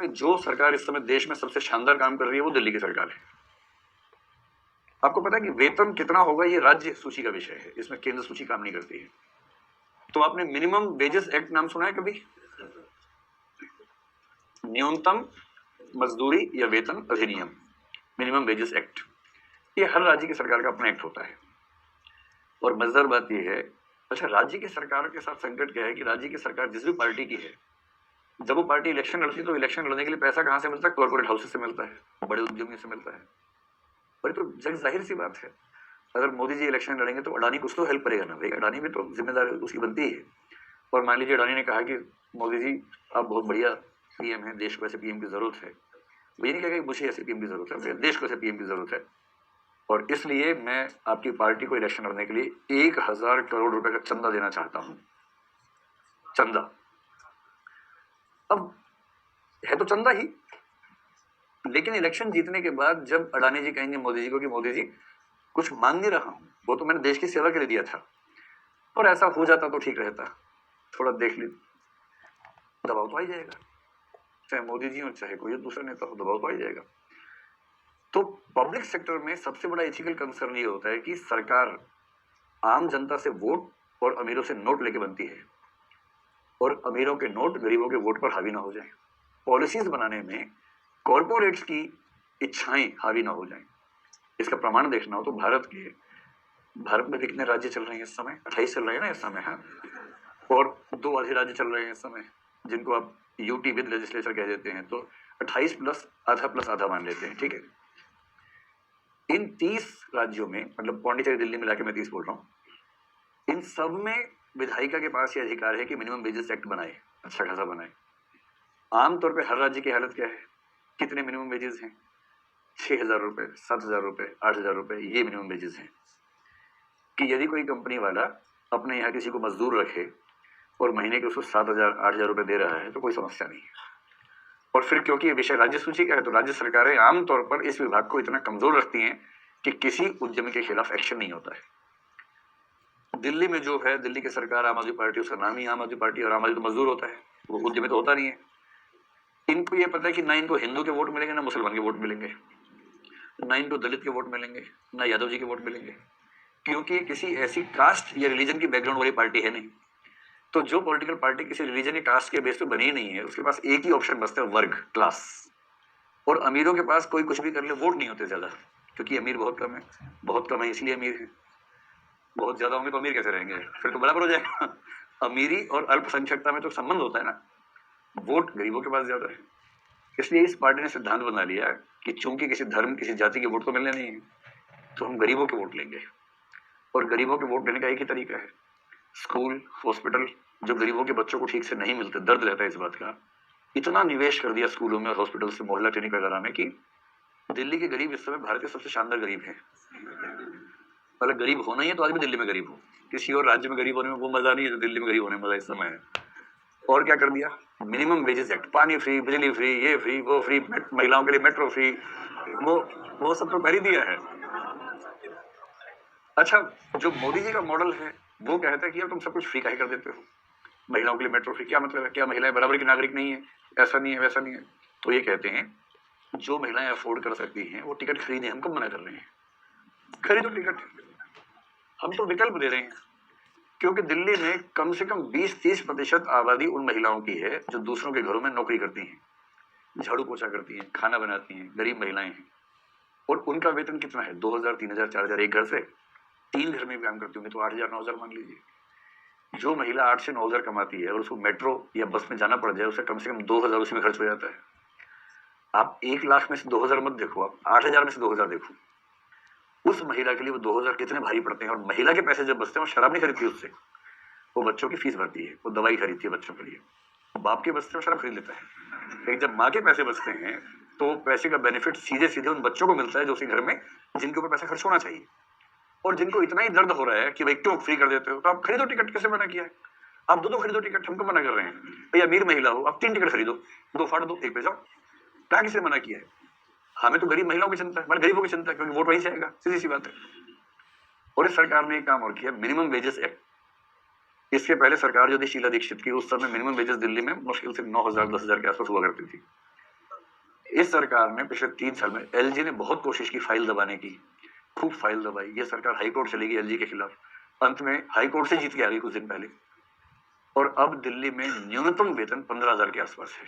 में जो सरकार इस समय देश में सबसे शानदार काम कर रही है वो दिल्ली की सरकार है। आपको पता है कि वेतन कितना होगा ये राज्य सूची का विषय है, इसमें केंद्र सूची काम नहीं करती है। तो आपने मिनिमम वेजेस एक्ट नाम सुना है कभी? न्यूनतम मजदूरी या वेतन अधिनियम, मिनिमम वेजेस एक्ट, ये हर राज्य की सरकार का अपना एक्ट होता है। और मजेदार बात यह है, अच्छा राज्य की सरकार के साथ संकट क्या है कि राज्य की सरकार जिस भी पार्टी की है, जब वो पार्टी इलेक्शन लड़ती है तो इलेक्शन लड़ने के लिए पैसा कहां से मिलता है? कॉर्पोरेट हाउसेस से मिलता है, बड़े उद्यमियों से मिलता है। और तो जग जाहिर सी बात है, अगर मोदी जी इलेक्शन लड़ेंगे तो अडानी कुछ तो हेल्प करेगा ना भाई, अडानी भी तो जिम्मेदारी उसकी बनती है। और मान लीजिए अडानी ने कहा कि मोदी जी आप बहुत बढ़िया पीएम है, देश को ऐसे पीएम की जरूरत है, वो ये नहीं कहेगा कि मुझे ऐसे पीएम की जरूरत है, देश को ऐसे पीएम की जरूरत है, और इसलिए मैं आपकी पार्टी को इलेक्शन लड़ने के लिए 1000 करोड़ रुपए का चंदा देना चाहता हूं। चंदा अब है तो चंदा ही, लेकिन इलेक्शन जीतने के बाद जब अडानी जी कहेंगे मोदी जी को कि मोदी जी कुछ मांग नहीं रहा हूं, वो तो मैंने देश की सेवा के लिए दिया था, और ऐसा हो जाता तो ठीक रहता, थोड़ा देख ली, दबाव तो आ ही जाएगा, चाहे मोदी जी हो चाहे कोई दूसरा नेता हो, दबाव तो आ ही जाएगा। तो पब्लिक सेक्टर में सबसे बड़ा एथिकल कंसर्न ये होता है कि सरकार आम जनता से वोट और अमीरों से नोट लेके बनती है, और अमीरों के नोट गरीबों के वोट पर हावी ना हो जाए। पॉलिसीज बनाने में कॉर्पोरेट्स की इच्छाएं हावी ना हो जाएं। इसका प्रमाण देखना हो तो भारत में कितने राज्य चल रहे हैं इस समय? 28 चल रहे हैं ना इस समय, हाँ, और 2 आधे राज्य चल रहे हैं इस समय, जिनको आप यूटी विद लेजिस्लेचर कह देते हैं, तो 28 प्लस आधा मान लेते हैं, ठीक है। इन 30 राज्यों में, मतलब पौंडीचेरी दिल्ली मिला के मैं 30 बोल रहा हूँ, इन सब में विधायिका के पास ये अधिकार है कि मिनिमम वेजेस एक्ट बनाए, अच्छा खासा बनाए। आमतौर पे हर राज्य की हालत क्या है? कितने मिनिमम वेजेस हैं? 6000 रुपए, 7000 रुपए, 8000 रुपए, ये मिनिमम वेजेस हैं। कि यदि कोई कंपनी वाला अपने यहाँ किसी को मजदूर रखे और महीने के उसको 7000 8000 रुपए दे रहा है तो कोई समस्या नहीं है। और फिर क्योंकि ये विषय राज्य सूची का है तो राज्य सरकारें आमतौर पर इस विभाग को इतना कमजोर रखती हैं कि किसी उद्यमी के खिलाफ एक्शन नहीं होता है। दिल्ली में जो है, दिल्ली की सरकार आम आदमी पार्टी, उसका नाम ही आम आदमी पार्टी, और आम आदमी तो मजदूर होता है, वो उद्यमी तो होता नहीं है। इनको ये पता है कि ना इनको हिंदू के वोट मिलेंगे ना मुसलमान के वोट मिलेंगे, ना इनको दलित के वोट मिलेंगे ना यादव जी के वोट मिलेंगे, क्योंकि किसी ऐसी कास्ट या रिलीजन की बैकग्राउंड वाली पार्टी है नहीं। तो जो पॉलिटिकल पार्टी किसी रिलीजन या कास्ट के बेस पे बनी नहीं है, उसके पास एक ही ऑप्शन बचता है, वर्ग, क्लास। और अमीरों के पास कोई कुछ भी कर ले, वोट नहीं होते ज्यादा, क्योंकि अमीर बहुत कम है इसलिए अमीर है। बहुत ज्यादा होंगे तो अमीर कैसे रहेंगे? फिर तो बराबर हो जाएगा। अमीरी और अल्पसंख्यकता में तो संबंध होता है ना, वोट गरीबों के पास ज्यादा है। इसलिए इस पार्टी ने सिद्धांत बना लिया कि चूंकि किसी धर्म किसी जाति के वोट तो मिलने नहीं है, तो हम गरीबों के वोट लेंगे। और गरीबों के वोट लेने का एक ही तरीका है, स्कूल, हॉस्पिटल, जो गरीबों के बच्चों को ठीक से नहीं मिलते, दर्द रहता है इस बात का, इतना निवेश कर दिया स्कूलों में और हॉस्पिटल से, मोहल्ला क्लिनिक वगैरह में, कि दिल्ली के गरीब इस समय भारत के सबसे शानदार गरीब हैं। मतलब गरीब होना ही है तो आज भी दिल्ली में गरीब हो, किसी और राज्य में गरीब होने में वो मजा नहीं है जो दिल्ली में गरीब होने में मजा इस समय है। और क्या कर दिया? मिनिमम वेजेस एक्ट, पानी फ्री, बिजली फ्री, ये फ्री, वो फ्री, महिलाओं के लिए मेट्रो फ्री, वो सब तो कर ही दिया है। अच्छा, जो मोदी जी का मॉडल है वो कहता है कि यार तुम सब कुछ फ्री काहे कर देते हो, महिलाओं के लिए मेट्रो फ्री, क्या मतलब है? क्या महिलाएं बराबर की नागरिक नहीं है? ऐसा नहीं है, वैसा नहीं है। तो ये कहते हैं जो महिलाएं अफोर्ड कर सकती हैं वो टिकट खरीदें, हम कब मना कर रहे हैं? खरीदो टिकट, हम तो विकल्प दे रहे हैं। क्योंकि दिल्ली में कम से कम 20-30% आबादी उन महिलाओं की है जो दूसरों के घरों में नौकरी करती हैं, झाड़ू पोछा करती हैं, खाना बनाती हैं, गरीब महिलाएं हैं। और उनका वेतन कितना है? 2000, 3000, 4000, एक घर से 3 घर में भी काम करती होंगी तो 8000, 9000 मान लीजिए। जो महिला 8 से 9000 कमाती है और उसको मेट्रो या बस में जाना पड़ जाए, उसे कम से कम 2000 उसी में खर्च हो जाता है। आप 1 लाख में से 2000 मत देखो, आप 8000 में से 2000 देखो। उस महिला के लिए वो 2000 कितने भारी पड़ते हैं। और महिला के पैसे जब बचते हैं, वो शराब नहीं खरीदती उससे, वो बच्चों की फीस भरती है, वो दवाई खरीदती है बच्चों के लिए। बाप के बचते हैं, शराब खरीद लेता है। लेकिन जब माँ के पैसे बचते हैं तो पैसे का बेनिफिट सीधे सीधे उन बच्चों को मिलता है जो उसी घर में, जिनके ऊपर पैसा खर्च होना चाहिए। और जिनको इतना ही दर्द हो रहा है कि भाई क्यों फ्री कर देते हो, तो आप खरीदो टिकट। कैसे मना किया है? आप दो खरीदो टिकट, हमको मना कर रहे हैं? भाई अमीर महिला हो, आप 3 टिकट खरीदो, 2 फाड़ दो, 1 पे जाओ। क्या किसे मना किया है? हमें तो गरीब महिलाओं की चिंता है, हमारे गरीबों की चिंता है, क्योंकि वोट वहीं से आएगा, सीधी सी बात है। और इस सरकार ने एक काम और किया, मिनिमम वेजेस एक्ट। इसके पहले सरकार जो थी शीला दीक्षित की, उस समय मिनिमम वेजेस दिल्ली में मुश्किल से 9000, 10,000 के आसपास हुआ करती थी। इस सरकार ने पिछले 3 साल में एलजी ने बहुत कोशिश की फाइल दबाने की, खूब फाइल दबाई। ये सरकार हाई कोर्ट चली गई एलजी के खिलाफ, अंत में हाई कोर्ट से जीत के आ गई कुछ दिन पहले। और अब दिल्ली में न्यूनतम वेतन 15,000 के आसपास है।